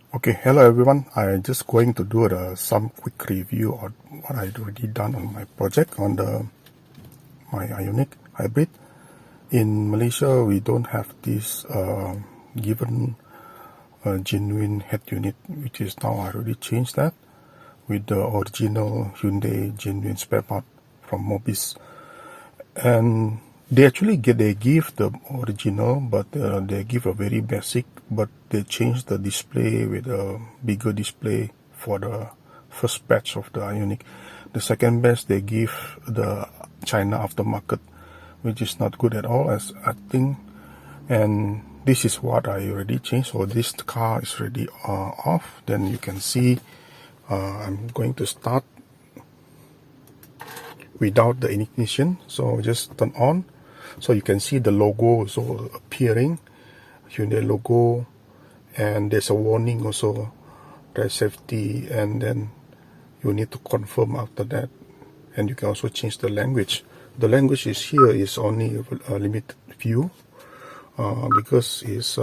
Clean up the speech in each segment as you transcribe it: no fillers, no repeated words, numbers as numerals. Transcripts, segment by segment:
Okay, hello everyone. I'm just going to do some quick review on what I've already done on my project on my IONIQ Hybrid. In Malaysia, we don't have this given genuine head unit, which is now I already changed that with the original Hyundai genuine spare part from Mobis. And they give the original, but they give a very basic, but they changed the display with a bigger display for the first batch of the IONIQ. The second batch they give the China aftermarket, which is not good at all, as I think. And this is what I already changed. So this car is already off. Then you can see I'm going to start without the ignition, so just turn on. So you can see the logo also appearing, Hyundai logo, and there's a warning also, drive safety, and then you need to confirm after that. And you can also change the language. The language is here is only a limited few because it's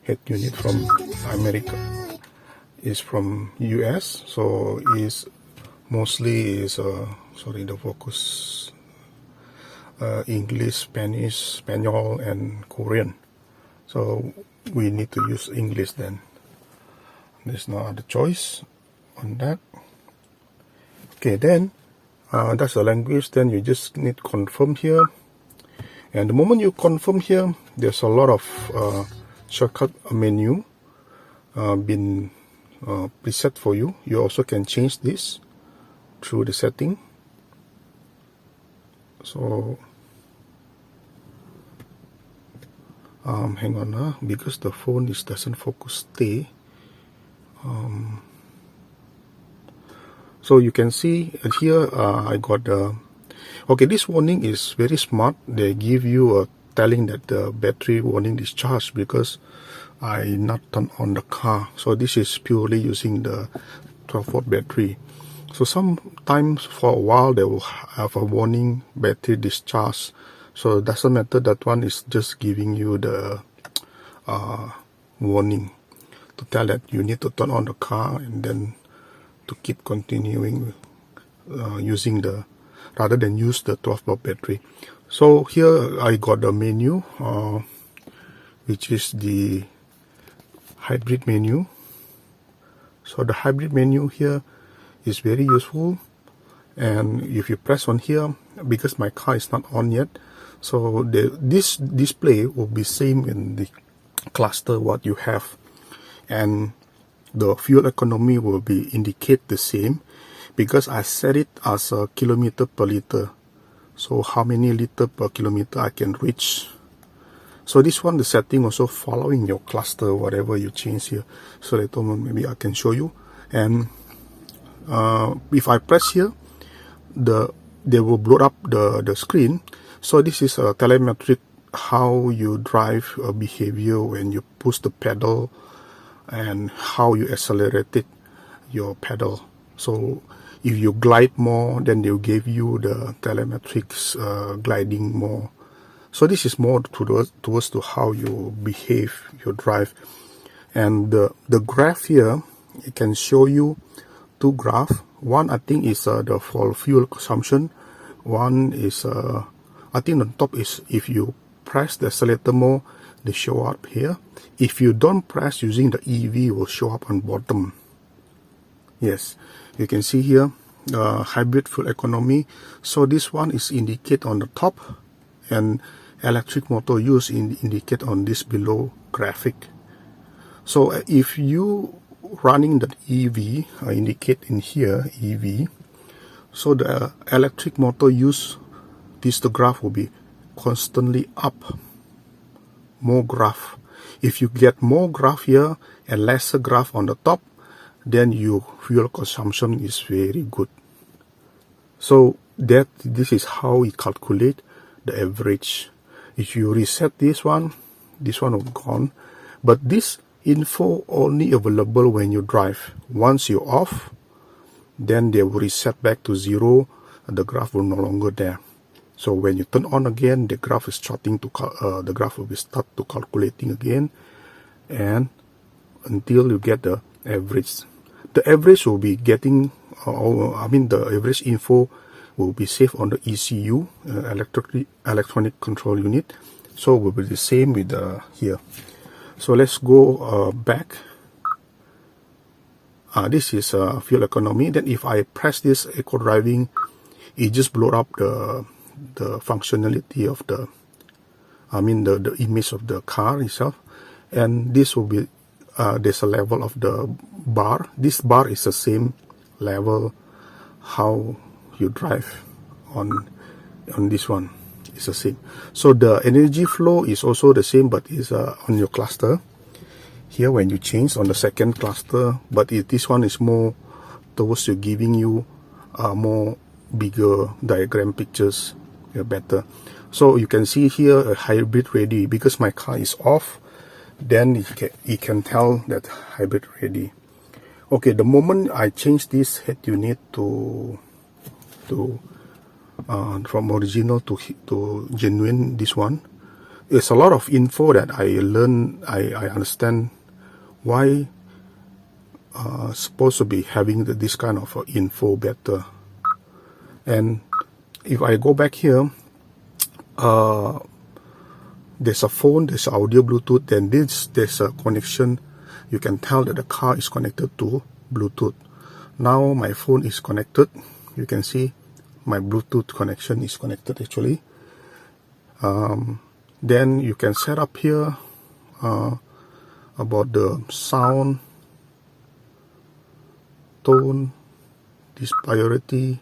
head unit from America, is from US, so is mostly is sorry, the focus English, Spanish, Spanish, and Korean. So we need to use English then. There's no other choice on that. Okay, then that's the language. Then you just need to confirm here. And the moment you confirm here, there's a lot of shortcut menu been preset for you. You also can change this through the setting. So hang on, because the phone doesn't focus stay. So you can see here I got okay, this warning is very smart. They give you a telling that the battery warning discharged because I not turned on the car. So this is purely using the 12-volt battery. So sometimes for a while they will have a warning battery discharge. So it doesn't matter, that one is just giving you the warning to tell that you need to turn on the car and then to keep continuing using the, rather than use the 12-volt battery. So here I got the menu, which is the hybrid menu. So the hybrid menu here is very useful, and if you press on here, because my car is not on yet, so this display will be same in the cluster what you have, and the fuel economy will be indicate the same because I set it as a kilometer per liter, so how many liter per kilometer I can reach. So this one, the setting also following your cluster, whatever you change here. So later on maybe I can show you. And if I press here, they will blow up the screen. So this is a telemetric how you drive behavior when you push the pedal and how you accelerated your pedal. So if you glide more, then they'll give you the telemetrics gliding more. So this is more towards to how you behave, your drive. And the graph here, it can show you two graphs. One I think is the for fuel consumption. One is I think the top is if you press the accelerator more, they show up here. If you don't press using the EV, will show up on bottom. Yes, you can see here hybrid fuel economy. So this one is indicate on the top, and electric motor use indicate on this below graphic. So if you running the EV, indicate in here EV, so the electric motor use, this the graph will be constantly up, more graph. If you get more graph here and lesser graph on the top, then your fuel consumption is very good. So this is how we calculate the average. If you reset this one will be gone, but this info only available when you drive. Once you're off, then they will reset back to 0, and the graph will no longer there. So when you turn on again, the graph is starting to the graph will be start to calculating again, and until you get the average. The average will be getting, the average info will be saved on the ECU, electronic control unit. So it will be the same with here. So let's go back. This is fuel economy. Then if I press this eco driving, it just blow up the functionality of the image of the car itself. And this will be there's a level of the bar. This bar is the same level how you drive on this one. It's the same. So the energy flow is also the same, but is on your cluster. Here when you change on the second cluster, but this one is more towards you, giving you more bigger diagram pictures, better. So you can see here a hybrid ready. Because my car is off, then you can tell that hybrid ready. Okay, the moment I change this head unit to from original to genuine, this one, there's a lot of info that I learn. I understand why supposed to be having this kind of info better. And if I go back here, there's a phone, there's audio, Bluetooth, then there's a connection. You can tell that the car is connected to Bluetooth. Now my phone is connected. You can see my Bluetooth connection is connected actually. Then you can set up here about the sound, tone, this priority,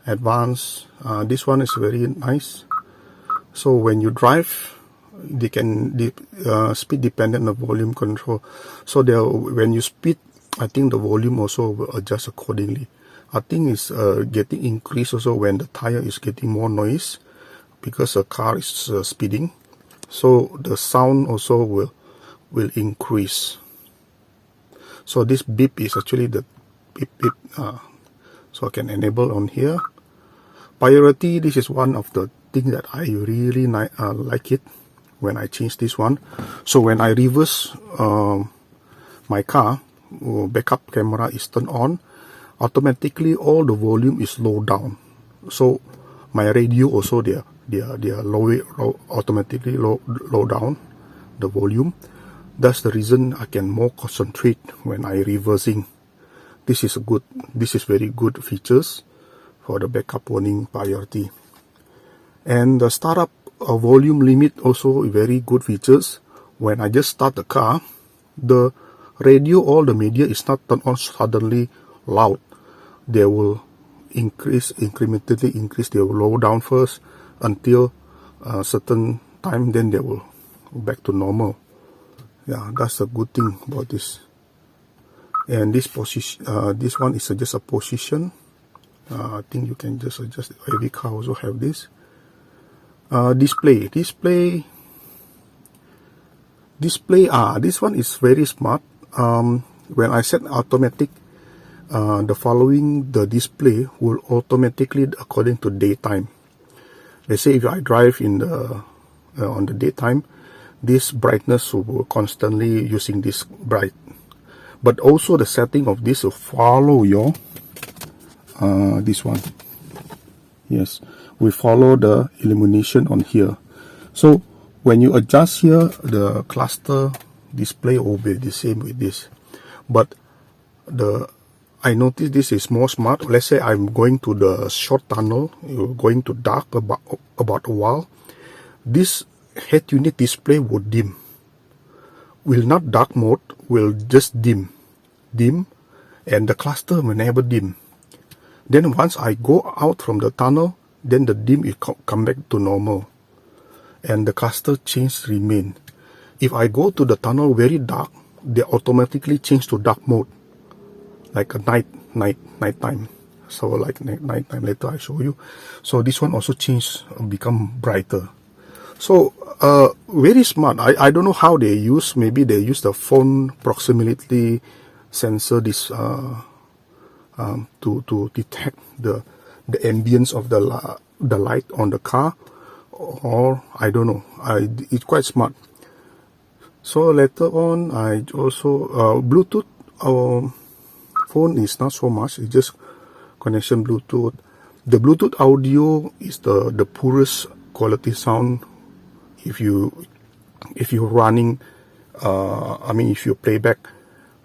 advanced. This one is very nice. So when you drive, they can speed dependent on volume control. So when you speed, I think the volume also will adjust accordingly. I think it's getting increased also when the tire is getting more noise because the car is speeding. So the sound also will increase. So this beep is actually the beep beep. So I can enable on here. Priority, this is one of the things that I really like it when I change this one. So when I reverse my car, backup camera is turned on, automatically all the volume is low down. So my radio also they are automatically low down the volume. That's the reason I can more concentrate when I reversing. This is very good features for the backup warning priority. And the startup volume limit also very good features. When I just start the car, the radio, all the media is not turned on suddenly loud. They will incrementally increase. They will low down first until a certain time, then they will go back to normal. Yeah, that's a good thing about this. And this position, this one is just a position. I think you can just adjust it. Every car also have this. Display. This one is very smart. When I set automatic, the display will automatically according to daytime. Let's say if I drive in on the daytime, this brightness will constantly using this bright. But also the setting of this will follow your this one. Yes, we follow the illumination on here. So when you adjust here, the cluster display will be the same with this. But I noticed this is more smart. Let's say I'm going to the short tunnel, you're going to dark about a while. This head unit display will dim. Will not dark mode, will just dim, and the cluster will never dim. Then once I go out from the tunnel, then the dim will come back to normal, and the cluster change remain. If I go to the tunnel very dark, they automatically change to dark mode, like a nighttime. So like nighttime, later I show you. So this one also change, become brighter. So very smart. I don't know how they use. Maybe they use the phone proximity sensor this to detect the ambience of the light on the car, or I don't know. It's quite smart. So later on, I also Bluetooth. Our phone is not so much. It's just connection Bluetooth. The Bluetooth audio is the poorest quality sound. If you're running, if you play back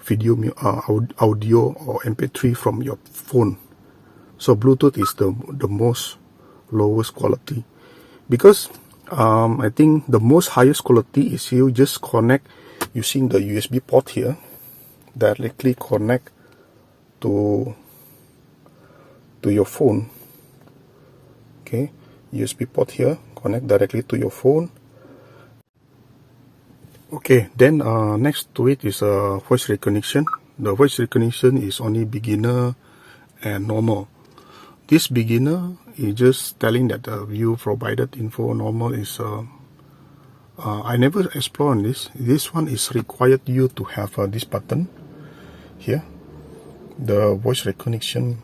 video audio or MP3 from your phone. So Bluetooth is the most lowest quality, because I think the most highest quality is you just connect using the USB port here, directly connect to your phone. Okay, USB port here, connect directly to your phone. Okay, then next to it is voice recognition. The voice recognition is only beginner and normal. This beginner is just telling that the view provided info. Normal is I never explored this. This one is required you to have this button here. The voice recognition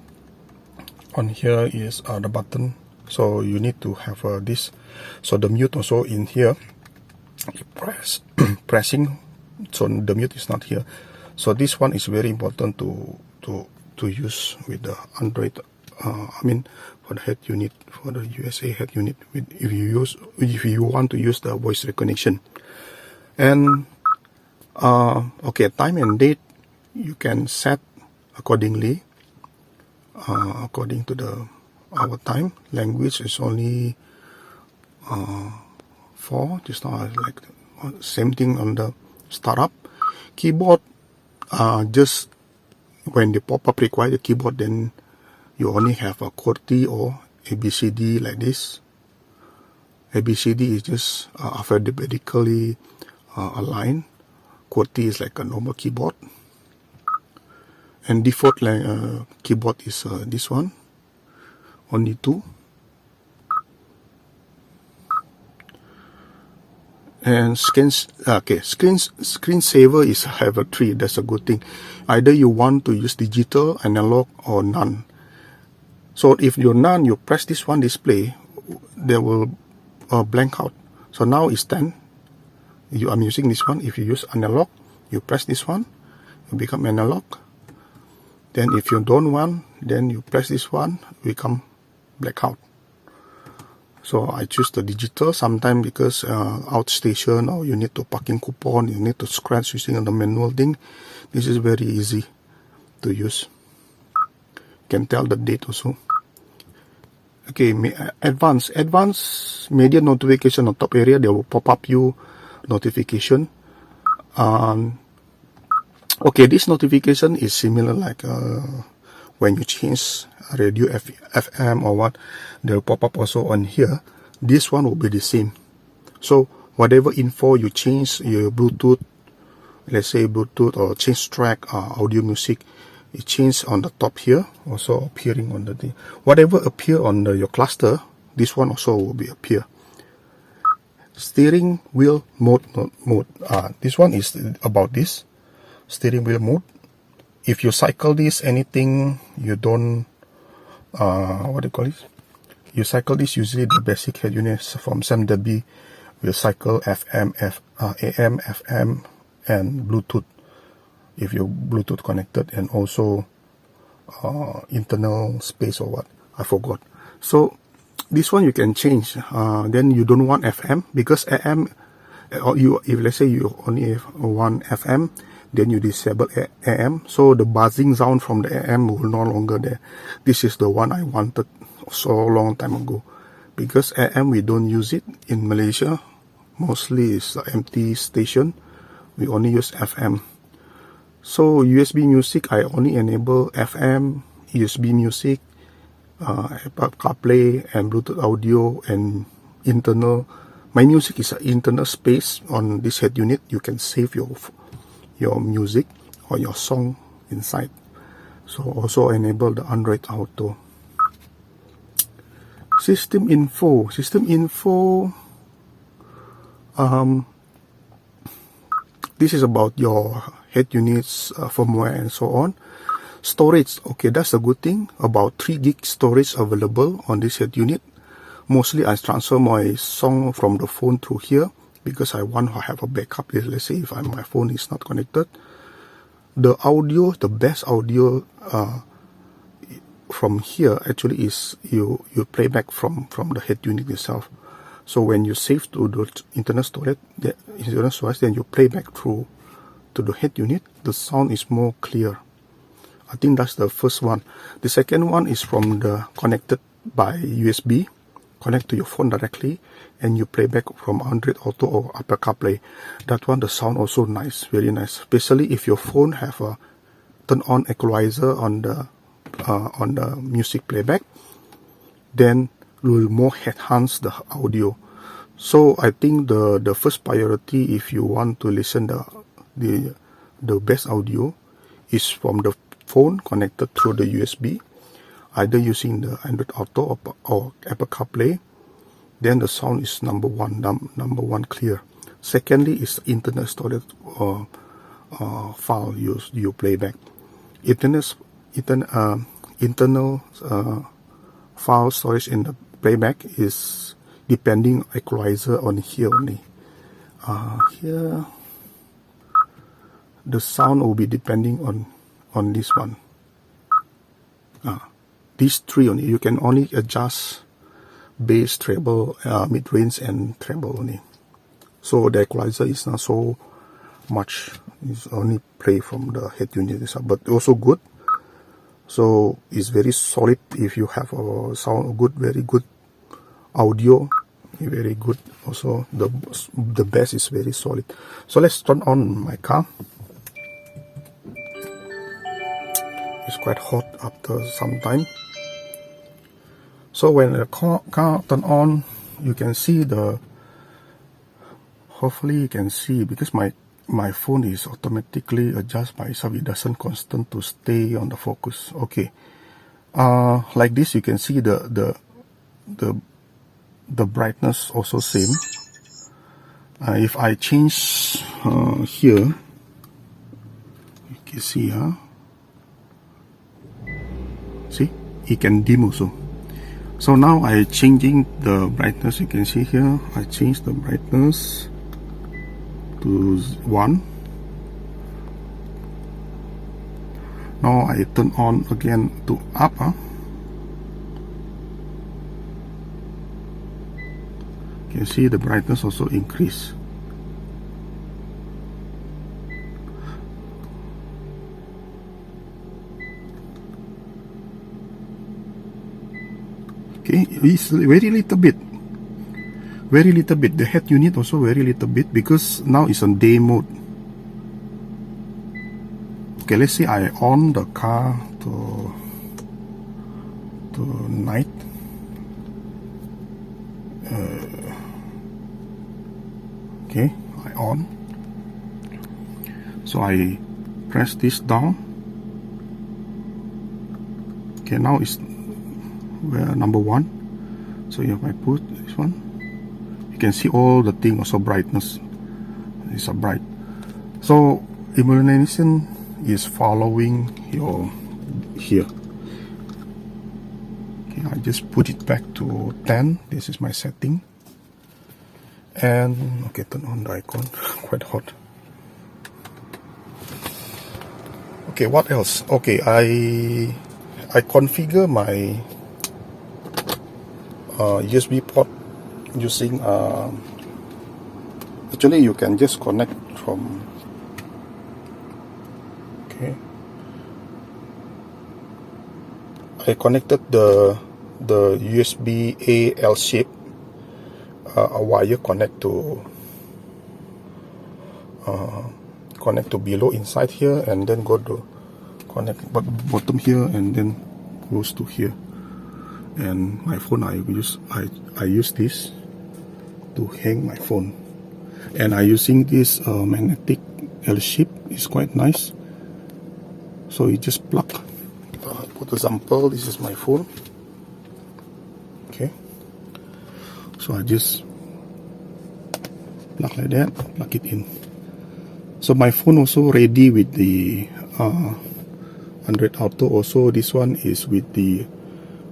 on here is the button, so you need to have this. So the mute also in here. You press pressing, so the mute is not here. So this one is very important to use with the Android. For the head unit, for the USA head unit, if you want to use the voice recognition. And okay, time and date you can set accordingly, according to our time. Language is only 4. Just now like same thing on the startup. Keyboard, just when the pop-up require the keyboard, then you only have a QWERTY or ABCD like this. ABCD is just alphabetically aligned. QWERTY is like a normal keyboard. And default keyboard is this one, only 2. And screensaver is have a 3. That's a good thing. Either you want to use digital, analog, or none. So if you're none, you press this one display, they will blank out. So now it's 10. I'm using this one. If you use analog, you press this one, you become analog. Then if you don't want, then you press this one, become blackout. So I choose the digital sometimes because outstation, or you need to parking coupon, you need to scratch using the manual thing. This is very easy to use. Can tell the date also. Okay, advanced media notification on top area. They will pop up you notification. Okay, this notification is similar like when you change radio FM or what, they'll pop up also on here. This one will be the same. So whatever info you change, your Bluetooth, let's say Bluetooth, or change track, audio music, it changes on the top here, also appearing on the thing. Whatever appear on your cluster, this one also will be appear. Steering wheel mode. This one is about this steering wheel mode. If you cycle this, anything you don't, what do you call it? You cycle this, usually the basic head units from 7W will cycle FM, AM, FM, and Bluetooth. If you're Bluetooth connected, and also internal space or what, I forgot. So this one you can change. Then you don't want FM, because AM, if let's say you only have one FM, then you disable AM, so the buzzing sound from the AM will no longer there. This is the one I wanted so long time ago, because AM we don't use it in Malaysia. Mostly it's empty station. We only use FM. So USB music, I only enable FM, USB music, Apple CarPlay, and Bluetooth audio, and internal. My music is an internal space on this head unit. You can save your music or your song inside. So also enable the Android Auto. System info. This is about your head units, firmware, and so on. Storage, okay, that's a good thing. About 3 gig storage available on this head unit. Mostly I transfer my song from the phone through here because I want to have a backup. Let's say if my phone is not connected, the audio, the best audio from here actually is you play back from the head unit itself. So when you save to the internal storage, then you play back through to the head unit, the sound is more clear. I think that's the first one. The second one is from the connected by USB, connect to your phone directly, and you play back from Android Auto or Apple CarPlay. That one, the sound also nice, very nice. Especially if your phone have a turn-on equalizer on the music playback, then will more enhance the audio. So I think the first priority, if you want to listen the best audio, is from the phone connected through the USB, either using the Android Auto or Apple CarPlay. Then the sound is number one clear. Secondly is internal storage file you play back. Internal file storage in the playback is depending equalizer on here only. Here the sound will be depending on this one. These three only. You can only adjust bass, treble, mid-range, and treble only. So the equalizer is not so much. It's only play from the head unit itself, but also good. So it's very solid. If you have a sound good, very good audio, very good. Also the bass is very solid. So let's turn on my car. It's quite hot after some time. So when the car turn on, you can see hopefully you can see, because my phone is automatically adjust by itself. It doesn't constant to stay on the focus. Okay. Like this, you can see the brightness also same. If I change here, you can see, see, it can dim also. So now I changing the brightness. You can see here, I change the brightness to 1. Now I turn on again to up. You can see the brightness also increase. Okay, it's very little bit. The head unit also very little bit, because now it's on day mode. Okay, let's say I on the car to night. Okay, I on. So I press this down. Okay, now it's number 1. So if I put this one, you can see all the thing also brightness is a bright. So illumination is following your here. Okay, I just put it back to 10. This is my setting. And okay, turn on the icon. Quite hot. Okay, what else? Okay, I configure my USB port using actually you can just connect from, okay, I connected the USB A L shape a wire connect to below inside here, and then go to connect bottom here, and then goes to here. And my phone, I use this to hang my phone, and I using this magnetic L shape. Is quite nice. So you just plug. For example, this is my phone. Okay, so I just plug like that, plug it in. So my phone also ready with the Android Auto. Also, this one is with the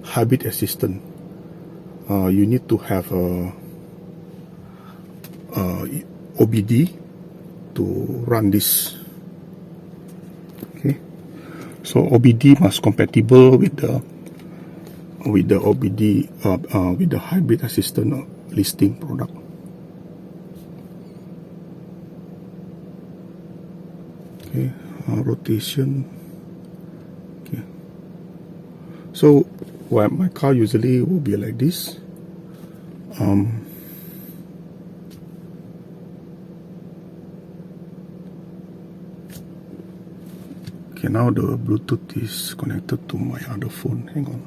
Hybrid assistant. You need to have OBD to run this. Okay, so OBD must compatible with the OBD with the hybrid assistant listing product. Okay, rotation. Okay, so my car usually will be like this. Okay, now the Bluetooth is connected to my other phone. Hang on.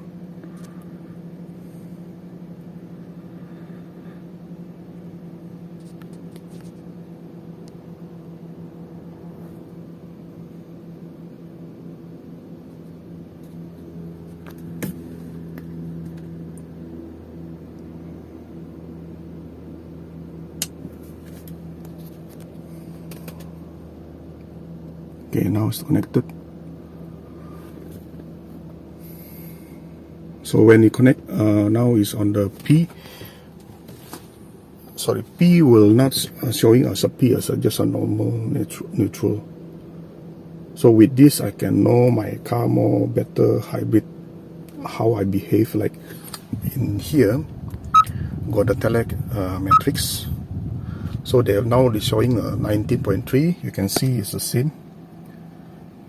Okay, now it's connected. So when you connect, now is on the P. Sorry, P will not showing as a P, as just a normal neutral. So with this, I can know my car more better hybrid, how I behave. Like in here, got the telemetrics. So they have now showing 19.3. You can see it's the same.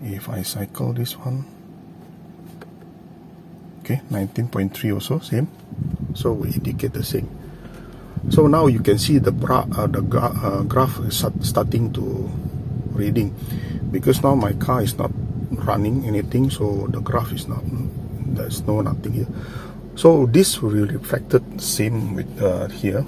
If I cycle this one, okay, 19.3 also same. So we indicate the same. So now you can see the graph is starting to reading, because now my car is not running anything, so the graph is not, there's no nothing here. So this will be reflected same with here,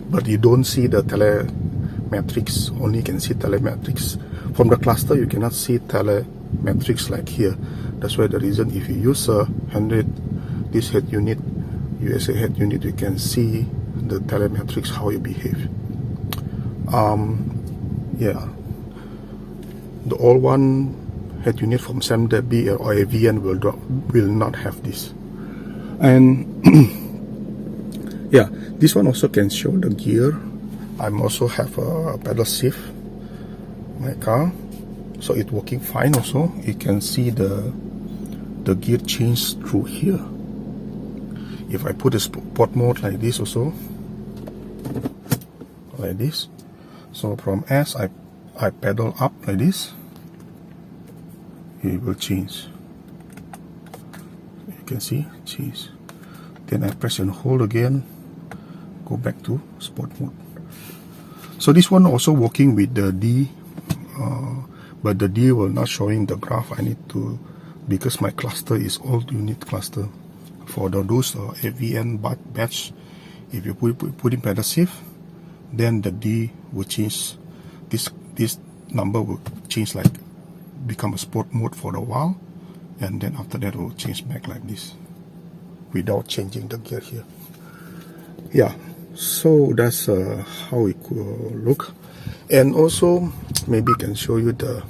but you don't see the telemetrics, only can see telemetrics. From the cluster you cannot see telemetrics like here. That's why the reason if you use a this head unit, USA head unit, you can see the telemetrics, how you behave. Yeah, the all one head unit from SamDB or AVN will not have this. And yeah, this one also can show the gear. I'm also have a pedal shift my car, so it's working fine. Also you can see the gear change through here. If I put a sport mode like this also, like this, so from S I pedal up like this, it will change. You can see change. Then I press and hold again, go back to sport mode. So this one also working with the D, but the D will not showing the graph. I need to, because my cluster is all unit cluster. For those AVN batch, if you put in pedal shift, then the D will change. This number will change, like become a sport mode for a while, and then after that it will change back like this without changing the gear here. Yeah, so that's how it could look. And also maybe can show you the,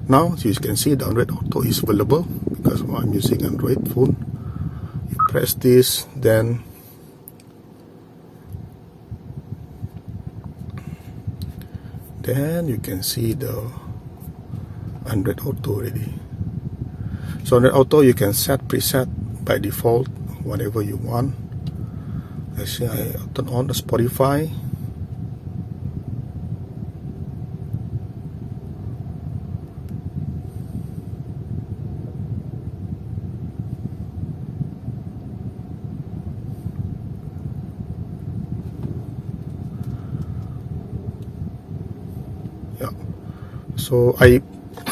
now you can see the Android Auto is available because I'm using Android phone. You press this, then you can see the Android Auto already. So Android Auto you can set preset by default whatever you want. Let's say I turn on the Spotify. Yeah, so I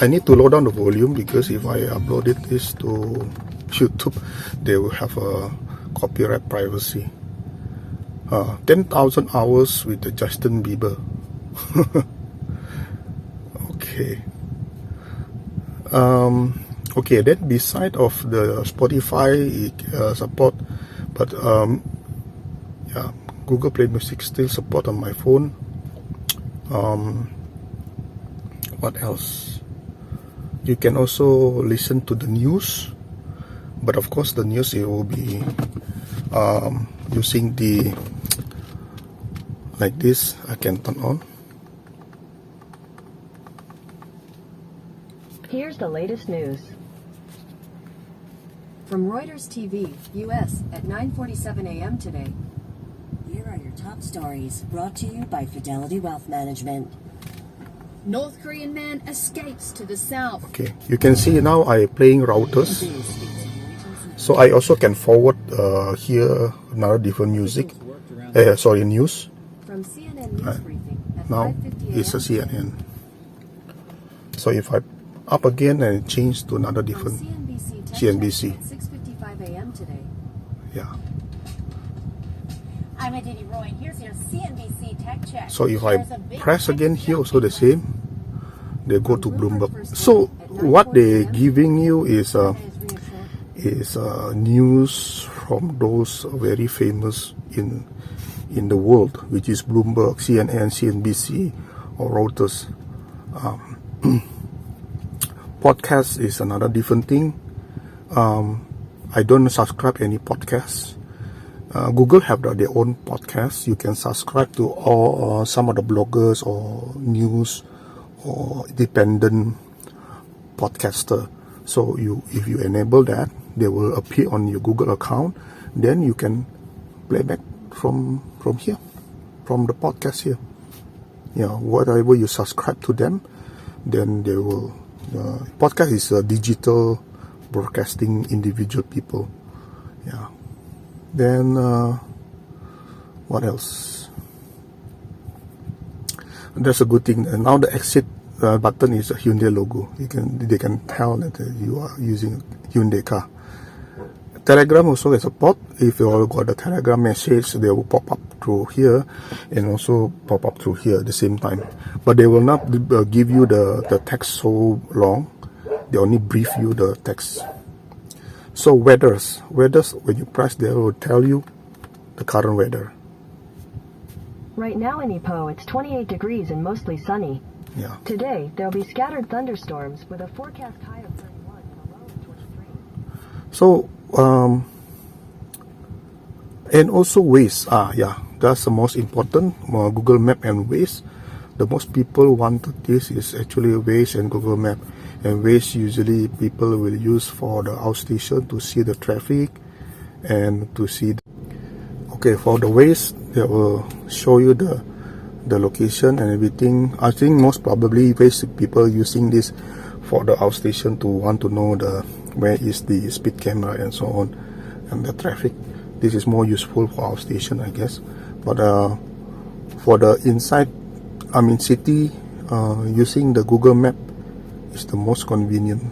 need to lower down the volume, because if I uploaded this to YouTube, they will have a copyright privacy. 10,000 hours with the Justin Bieber. Okay. Okay, then beside of the Spotify support, but yeah, Google Play Music still support on my phone. What else? You can also listen to the news, but of course the news, it will be using the like this, I can turn on. Here's the latest news. From Reuters TV, U.S. at 9:47 a.m. today. Here are your top stories, brought to you by Fidelity Wealth Management. North Korean man escapes to the south. Okay, you can see now I playing routers. So I also can forward here another different music. News. From CNN News Briefing at Now 5:50 it's a a.m. CNN. So if I up again and change to another different CNBC. At 6:55 a.m. today. Yeah. I'm Aditi Roy, and here's your CNBC Tech Check. So if I press again here, also the same. They go to Bloomberg. So what they're giving you is news from those very famous in the world, which is Bloomberg, CNN, CNBC, or Reuters. Podcast is another different thing. I don't subscribe any podcasts. Google have their own podcasts. You can subscribe to all some of the bloggers or news or independent podcaster. So if you enable that, they will appear on your Google account. Then you can play back from here, from the podcast here. Whatever you subscribe to them, then they will. Podcast is a digital broadcasting individual people. Yeah. Then what else? That's a good thing. Now the exit button is a Hyundai logo. They can tell that you are using a Hyundai car. Telegram also has support. If you all got the Telegram message, they will pop up through here and also pop up through here at the same time. But they will not give you the text so long. They only brief you the text. So weathers, when you press, they will tell you the current weather. Right now in Ipoh, it's 28 degrees and mostly sunny. Yeah. Today, there'll be scattered thunderstorms with a forecast high of 31 and a low of 23. So, and also Waze. That's the most important. Google Map and Waze. The most people wanted this is actually Waze and Google Map. And Waze usually people will use for the outstation to see the traffic and to see. For the Waze, they will show you the location and everything. I think most probably Waze people using this for the outstation to want to know where is the speed camera and so on and the traffic. This is more useful for outstation, I guess. But for the inside, city, using the Google Map is the most convenient.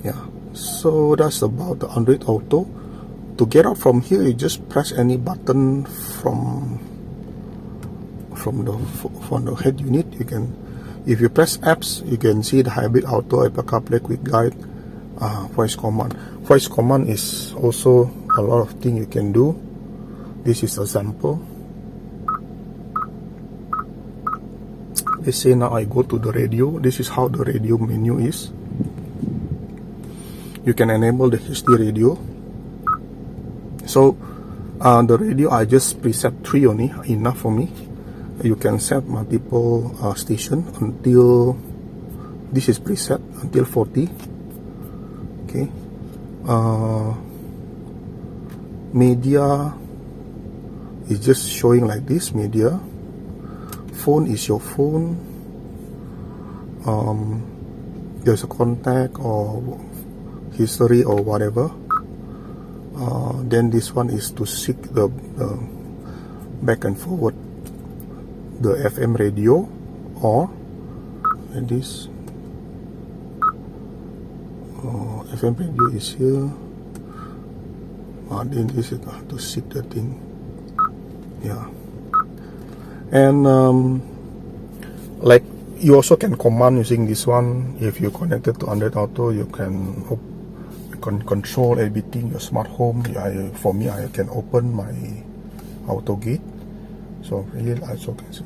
Yeah, so that's about the Android Auto. To get out from here, you just press any button from the head unit. You can, if you press apps, you can see the Hybrid Auto, Apple CarPlay, Quick Guide, voice command. Voice command is also a lot of things you can do. This is a sample. Let's say now I go to the radio. This is how the radio menu is. You can enable the HD radio. So the radio I just preset 3 only, enough for me. You can set multiple station until this is preset until 40. Okay. Media is just showing like this. Media. Phone is your phone. There's a contact or history or whatever. Then this one is to seek the back and forward, the FM radio, or and this FM radio is here. Then this is to seek the thing. Yeah. And like you also can command using this one. If you connected to Android Auto, you can control everything, your smart home. For me, I can open my auto gate. So here I also can see.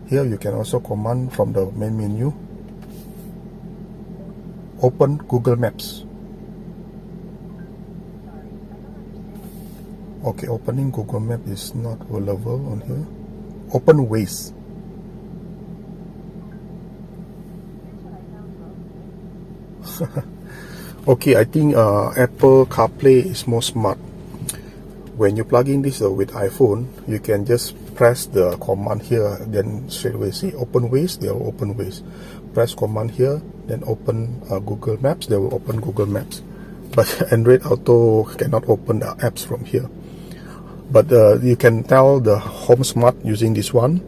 Here you can also command from the main menu. Open Google Maps. Okay, opening Google Map is not available on here. Open Waze. Okay, I think Apple CarPlay is more smart. When you plug in this with iPhone, you can just press the command here, then straight away see open Waze, they will open Waze. Press command here, then open Google Maps, they will open Google Maps. But Android Auto cannot open the apps from here. But you can tell the Home Smart using this one.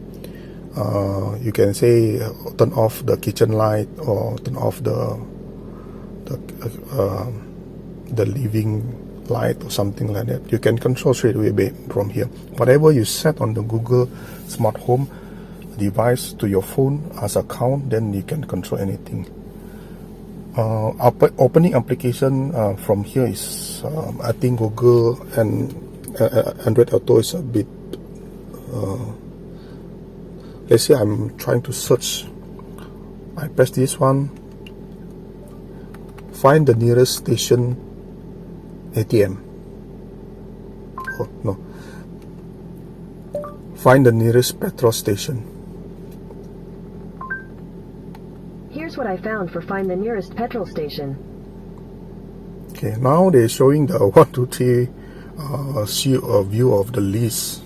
You can say turn off the kitchen light or turn off the living light or something like that. You can control straight away from here. Whatever you set on the Google Smart Home device to your phone as account, then you can control anything. Opening application from here is I think Google and Android Auto is a bit let's say I'm trying to search. I press this one, find the nearest station ATM. Oh no, find the nearest petrol station. Here's what I found for find the nearest petrol station. Okay, now they're showing the 1, 2, 3 view of the list.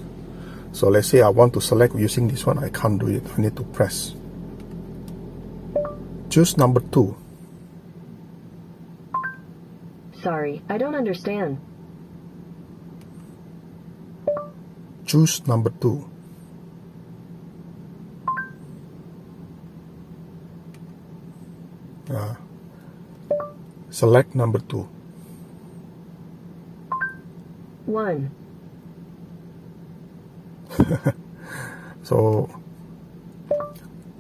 So let's say I want to select using this one, I can't do it. I need to press. Choose number 2. Sorry, I don't understand. Choose number 2. Select number 2. 1. So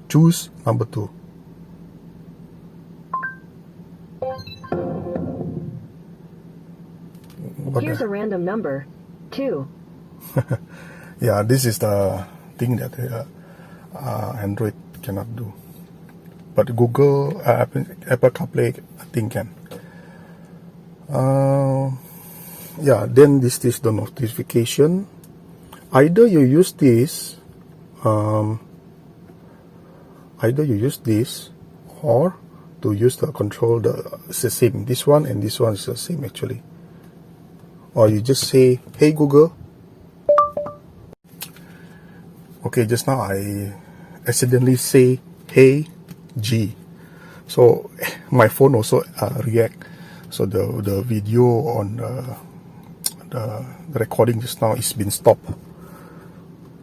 choose number 2. Here's a random number. 2. Yeah, this is the thing that Android cannot do. But Google, Apple CarPlay, I think can. Yeah, then this is the notification. Either you use this, or to use the control, it's the same. This one and this one is the same actually. Or you just say, hey Google. Okay, just now I accidentally say, hey G. So my phone also react. So the video on the recording just now is been stopped.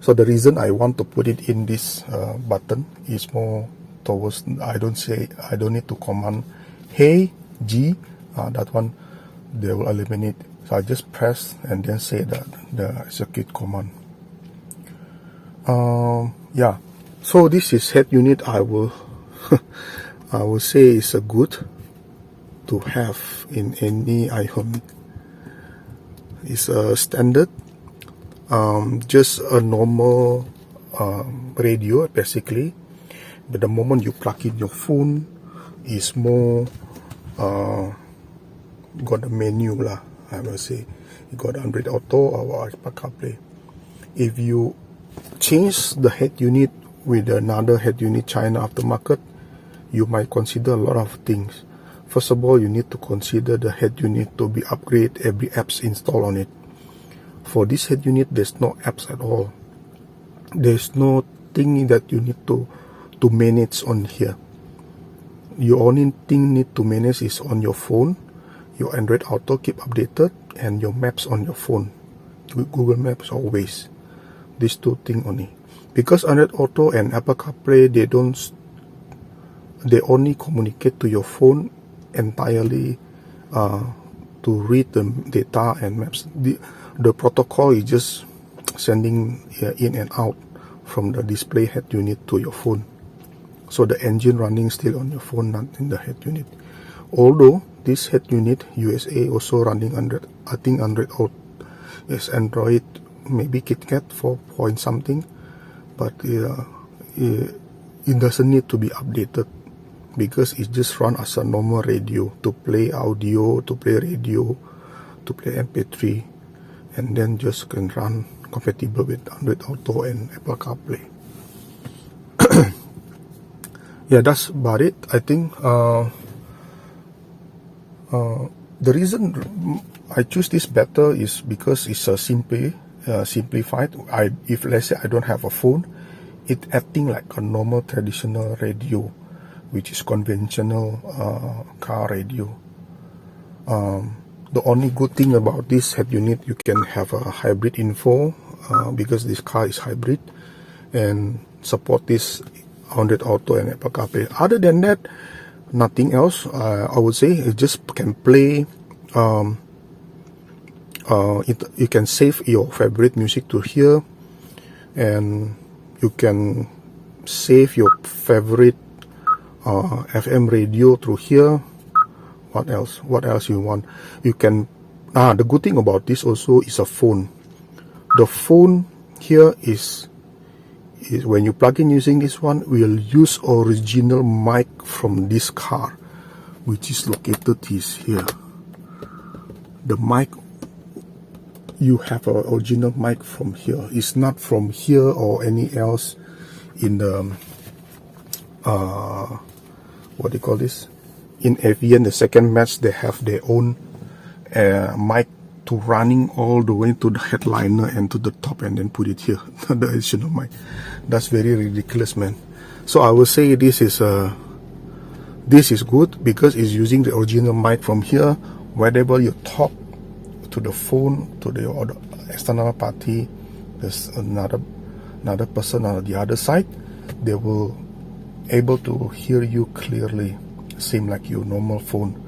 So the reason I want to put it in this button is more towards, I don't need to command hey G, that one they will eliminate. So I just press and then say the execute command. Yeah, so this is head unit. I will say it's a good to have in any iONIQ. It's a standard, just a normal radio basically, but the moment you plug in your phone, is more got the menu lah. I will say you got Android Auto or Apple CarPlay. If you change the head unit with another head unit China aftermarket, you might consider a lot of things. First of all, you need to consider the head unit to be upgraded, every apps installed on it. For this head unit, there's no apps at all. There's no thing that you need to manage on here. Your only thing need to manage is on your phone. Your Android Auto keep updated, and your maps on your phone, Google Maps or Waze. These two things only. Because Android Auto and Apple CarPlay, they only communicate to your phone entirely to read the data and maps. The protocol is just sending in and out from the display head unit to your phone. So the engine running still on your phone, not in the head unit. Although this head unit USA also running under, I think Android Auto is Android, maybe KitKat 4 point something, but it doesn't need to be updated because it just run as a normal radio to play audio, to play radio, to play MP3, and then just can run compatible with Android Auto and Apple CarPlay. Yeah, that's about it. I think the reason I choose this better is because it's a simplified. If let's say I don't have a phone, it acting like a normal traditional radio, which is conventional car radio. The only good thing about this head unit, you can have a hybrid info because this car is hybrid and support this Android Auto and Apple CarPlay. Other than that, nothing else. I would say it just can play. You can save your favorite music to here, and you can save your favorite FM radio through here. What else? What else you want? You can. The good thing about this also is a phone. The phone here is when you plug in using this one, we'll use original mic from this car, which is located here. The mic, you have an original mic from here. It's not from here or any else in the what do you call this? In Avian, the second match, they have their own mic to running all the way to the headliner and to the top, and then put it here. The additional mic. That's very ridiculous, man. So I will say this is good because it's using the original mic from here. Whenever you talk to the phone to the external party, there's another person on the other side, they will able to hear you clearly, same like your normal phone.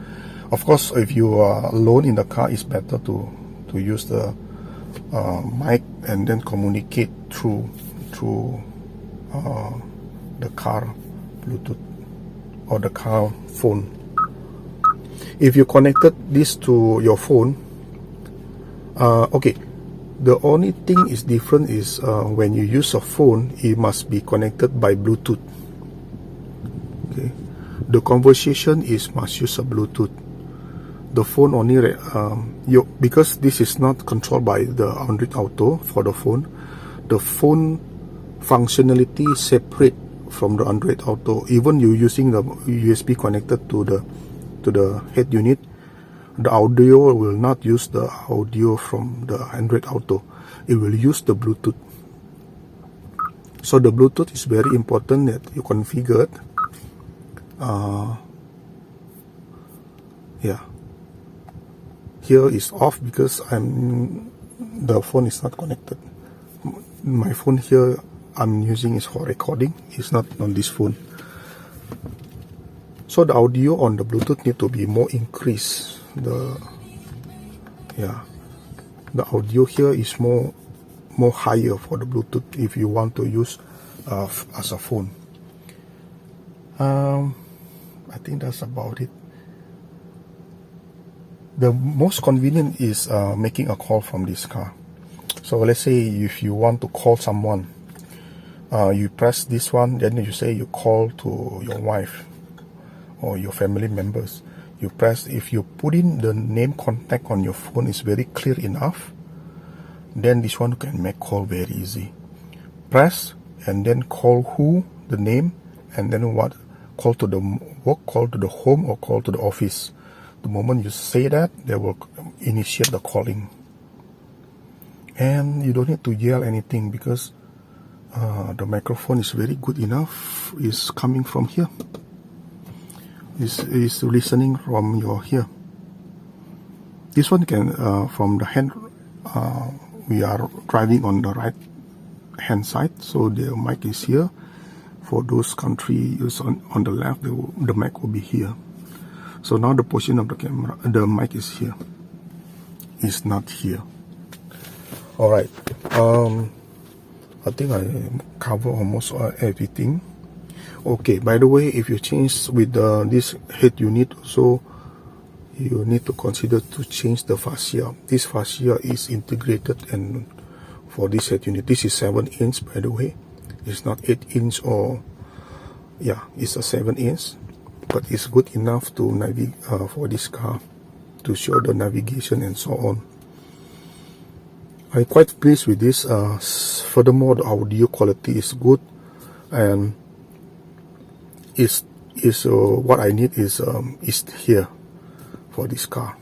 Of course, if you are alone in the car, it's better to use the mic and then communicate through the car Bluetooth or the car phone. If you connected this to your phone, okay, the only thing is different is when you use a phone, it must be connected by Bluetooth. Okay, the conversation must use a Bluetooth. The phone only because this is not controlled by the Android Auto for the phone. The phone functionality is separate from the Android Auto. Even you using the USB connected to the head unit, the audio will not use the audio from the Android Auto. It will use the Bluetooth. So the Bluetooth is very important that you configured. Yeah. Here is off because the phone is not connected. My phone here I'm using is for recording. It's not on this phone. So the audio on the Bluetooth need to be more increased. The audio here is more higher for the Bluetooth if you want to use as a phone. I think that's about it. The most convenient is making a call from this car. So let's say if you want to call someone, you press this one, then you say you call to your wife or your family members. You press, if you put in the name contact on your phone is very clear enough, then this one can make call very easy. Press and then call the name, and then call to the work, call to the home, or call to the office. The moment you say that, they will initiate the calling. And you don't need to yell anything because the microphone is very good enough. It's coming from here. It's listening from your here. This one can, from the hand, we are driving on the right hand side, so the mic is here. For those countries on the left, the mic will be here. So now the position of the camera, the mic is here. It's not here. All right. I think I cover almost everything. Okay. By the way, if you change with this head unit, so you need to consider to change the fascia. This fascia is integrated, and for this head unit, this is 7-inch. By the way, it's not 8-inch or it's a 7-inch. But it's good enough to navigate for this car, to show the navigation and so on. I'm quite pleased with this. Furthermore, the audio quality is good, and is what I need is here for this car.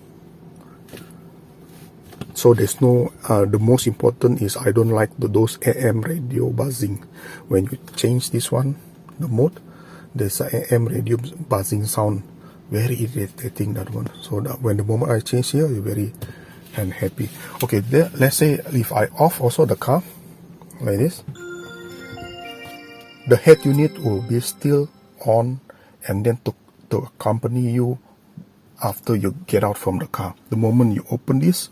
So there's no the most important is I don't like those AM radio buzzing. When you change this one, the mode, there's a AM radio buzzing sound, very irritating, that one. So that when the moment I change here, you're very happy. Okay, there, let's say if I off also the car like this, the head unit will be still on, and then to accompany you after you get out from the car. The moment you open this,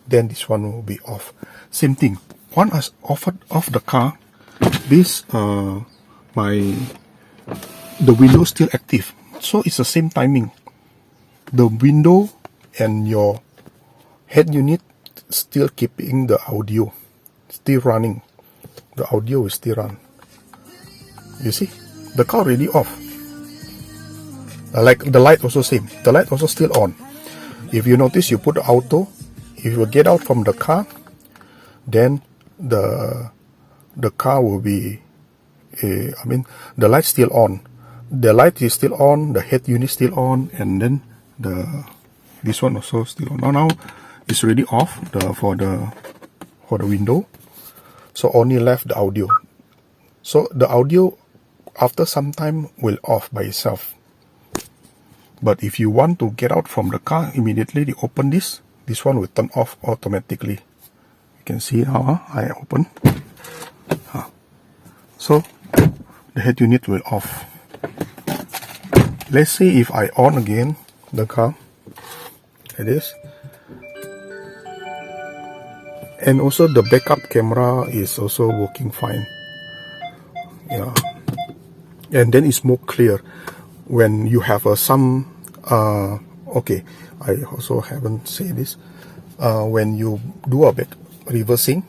then this one will be off. Same thing. Once I offered off the car, this the window still active. So it's the same timing. The window and your head unit still keeping the audio, still running. The audio is still run. You see, the car already off. Like the light also same. The light also still on. If you notice, you put the auto. If you get out from the car, then the car will be, the light still on. The light is still on, the head unit still on, and then this one also still on. Now it's already off for the window. So only left the audio. So the audio after some time will off by itself. But if you want to get out from the car, immediately you open this one will turn off automatically. You can see how I open. So the head unit will off. Let's say if I on again the car, like this. And also the backup camera is also working fine. Yeah. And then it's more clear when you have some okay, I also haven't said this. When you do a back reversing,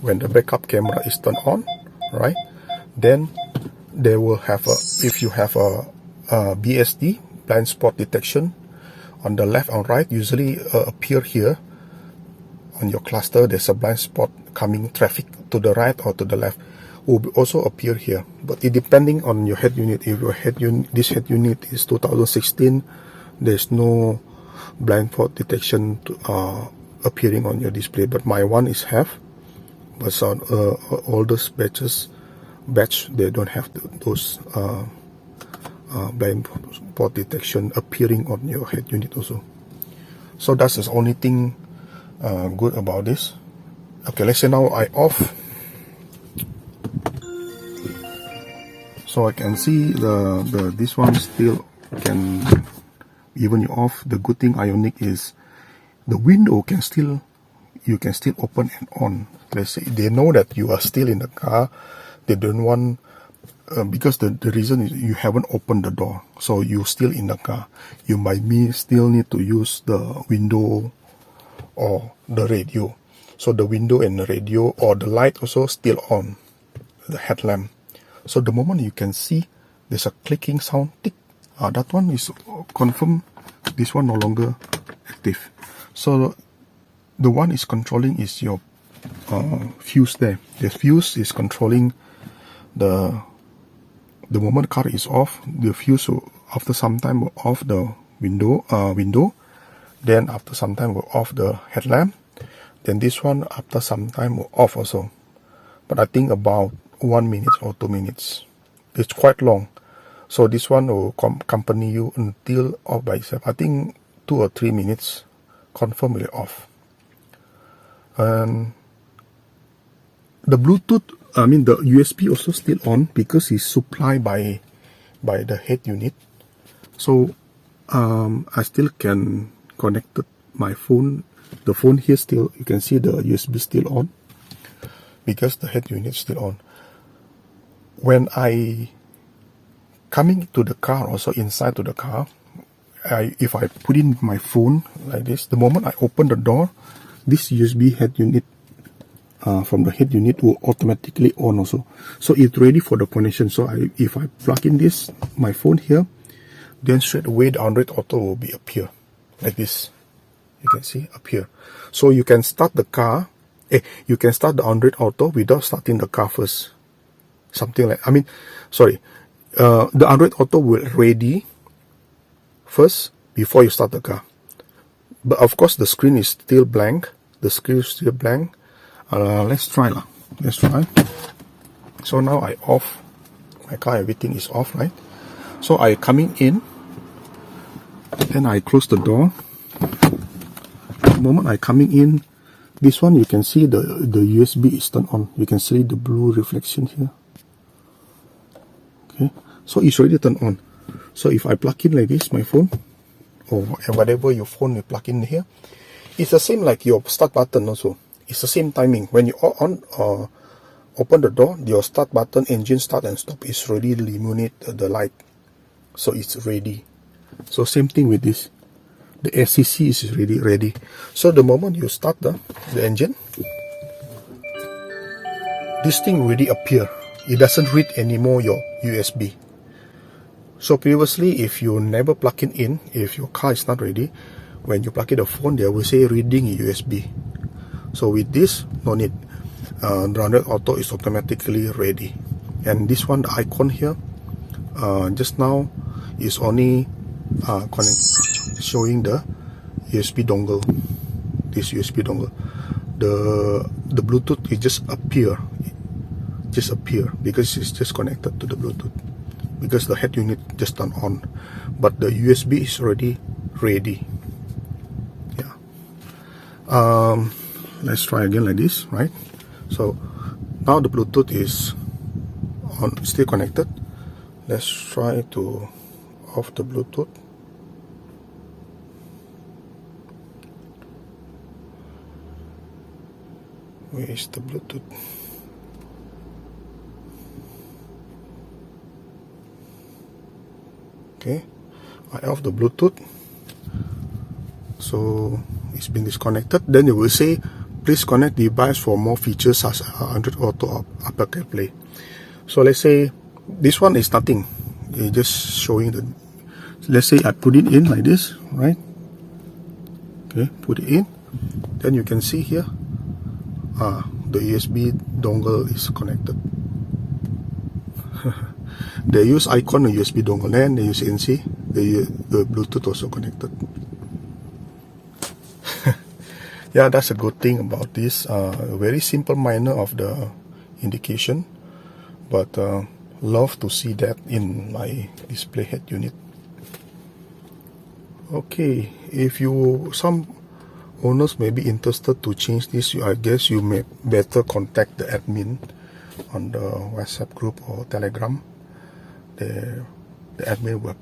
when the backup camera is turned on, right, then they will have if you have a BSD, blind spot detection, on the left and right, usually appear here on your cluster. There's a blind spot coming traffic to the right or to the left, will also appear here. But it depending on your head unit. If your this head unit is 2016, there's no blind spot detection appearing on your display. But my one is have. But on oldest batch, they don't have those blind spot detection appearing on your head unit also. So that's the only thing good about this. Okay, let's say now I off. So I can see this one still can, even you off. The good thing IONIQ is the window can still, you can still open and on. Let's say they know that you are still in the car. They don't want because the reason is you haven't opened the door, so you're still in the car. You might still need to use the window or the radio. So the window and the radio or the light also still on, the headlamp. So the moment you can see there's a clicking sound, tick, that one is confirmed. This one no longer active. So the one is controlling is your fuse there. The fuse is controlling the moment car is off. The fuse will, after some time will off the window. Then after some time will off the headlamp. Then this one after some time will off also. But I think about 1 minute or 2 minutes. It's quite long. So this one will accompany you until off by itself. I think 2 or 3 minutes confirmly off. And the Bluetooth, the USB also still on because it's supplied by the head unit. So I still can connect my phone. The phone here still, you can see the USB still on because the head unit is still on. When I coming to the car, also inside to the car, if I put in my phone like this, the moment I open the door, this USB head unit from the head unit will automatically on also. So it's ready for the connection. So if I plug in this, my phone here, then straight away the Android Auto will be appear like this. You can see appear. So you can start the car You can start the Android Auto without starting the car first. Something like, the Android Auto will ready first before you start the car. But of course, the screen is still blank. Let's try. Let's try. So now I off my car, everything is off, right? So I coming in, then I close the door. The moment I coming in, this one you can see the USB is turned on. You can see the blue reflection here. Okay, so it's already turned on. So if I plug in like this, my phone, or whatever your phone you plug in here, it's the same like your start button also. It's the same timing. When you open the door, your start button, engine start and stop is already illuminate the light. So it's ready. So same thing with this. The SCC is ready. So the moment you start the engine, this thing already appear. It doesn't read anymore your USB. So previously, if you never plug it in, if your car is not ready, when you plug in the phone, they will say reading USB. So with this, no need. The Android Auto is automatically ready. And this one, the icon here, just now is only showing the USB dongle. This USB dongle. The Bluetooth it just appear because it's just connected to the Bluetooth, because the head unit just turned on, but the USB is already ready. Yeah. Let's try again like this, right? So now the Bluetooth is on, still connected. Let's try to off the Bluetooth. Where is the Bluetooth? Okay, I off the Bluetooth. So it's been disconnected. Then it will say, please connect device for more features such as Android Auto or Apple CarPlay. So let's say this one is nothing. It's just showing the. Let's say I put it in like this, right? Okay, put it in. Then you can see here, the USB dongle is connected. They use icon on USB dongle, and they use NC. The Bluetooth also connected. Yeah, that's a good thing about this. Very simple minor of the indication, but love to see that in my display head unit. Okay, if some owners may be interested to change this, I guess you may better contact the admin on the WhatsApp group or Telegram. The admin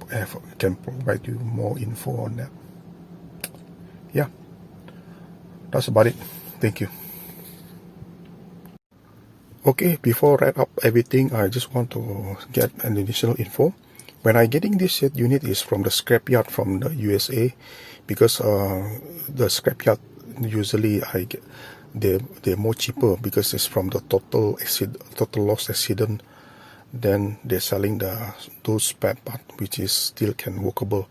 can provide you more info on that. Yeah, that's about it. Thank you. Okay, before I wrap up everything, I just want to get an additional info. When I getting this head unit is from the scrapyard from the USA, because the scrapyard usually they're more cheaper because it's from the total loss accident. Then they're selling those spare part which is still can workable,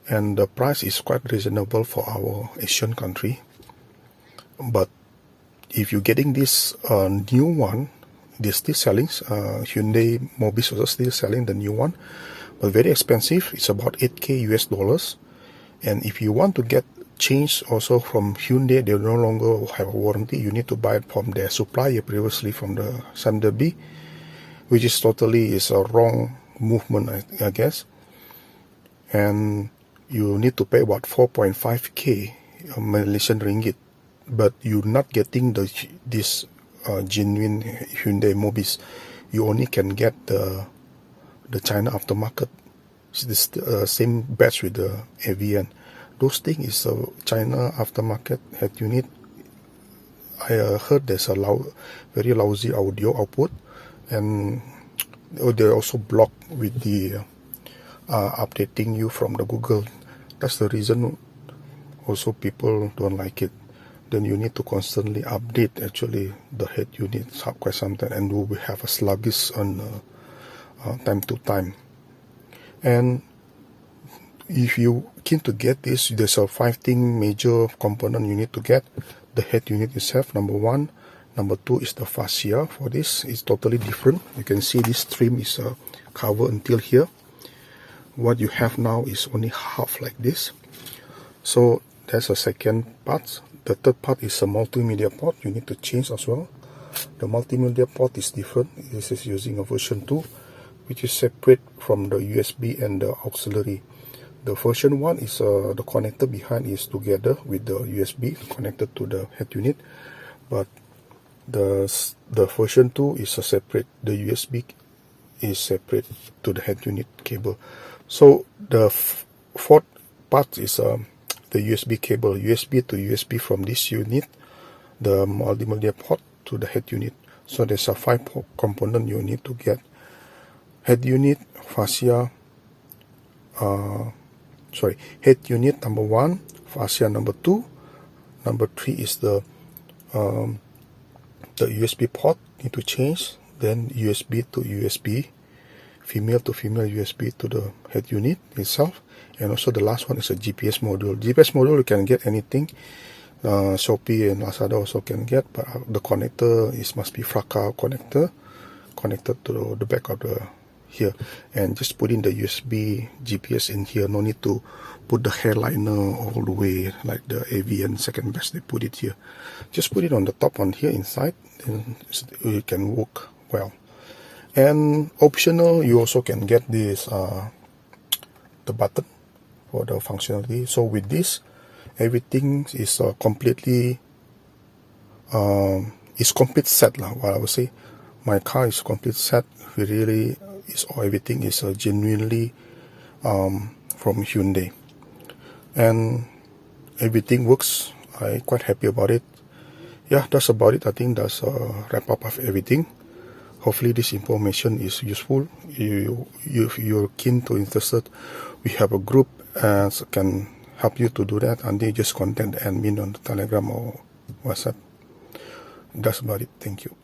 and the price is quite reasonable for our Asian country. But if you're getting this new one, they're still selling. Hyundai Mobis also still selling the new one, but very expensive. It's about $8,000 US. And if you want to get changed also from Hyundai, they no longer have a warranty. You need to buy it from their supplier previously from the Sunderby, which is totally is a wrong movement, I guess. And you need to pay about 4.5K Malaysian ringgit, but you're not getting this genuine Hyundai Mobis. You only can get the China aftermarket. It's the same batch with the AVN. Those things is a China aftermarket head unit. I heard there's a very lousy audio output, and they're also blocked with the updating you from the Google. That's the reason also people don't like it. Then you need to constantly update actually the head unit quite sometimes, and we have a sluggish on time to time. And if you keen to get this, there's a 5 thing major component you need to get. the head unit itself, number one. Number two is the fascia. For this, it's totally different. You can see this trim is covered until here. What you have now is only half like this. So that's the second part. The third part is a multimedia port. You need to change as well. The multimedia port is different. This is using a version 2, which is separate from the USB and the auxiliary. The version 1 is the connector behind is together with the USB connected to the head unit, but the version 2 is a separate. The USB is separate to the head unit cable. So the fourth part is the USB cable, USB to USB from this unit, the multimedia port to the head unit. So there's a 5 component you need to get: head unit, fascia, head unit number 1, fascia number 2, number 3 is the USB port need to change, then USB to USB, female to female USB to the head unit itself, and also the last one is a GPS module. GPS module you can get anything. Shopee and Lazada also can get, but the connector must be Fractal connector connected to the back of the here, and just put in the USB GPS in here. No need to put the hairliner all the way like the AV and second best. They put it here. Just put it on the top on here inside, and it can work well. And optional, you also can get this the button for the functionality. So with this, everything is completely complete set lah. What I would say, my car is complete set. Really, everything is genuinely from Hyundai, and everything works. I'm quite happy about it. Yeah, that's about it. I think that's a wrap up of everything. Hopefully this information is useful. If you're keen to interested, we have a group and can help you to do that, and they just contact the admin on the Telegram or WhatsApp. That's about it. Thank you.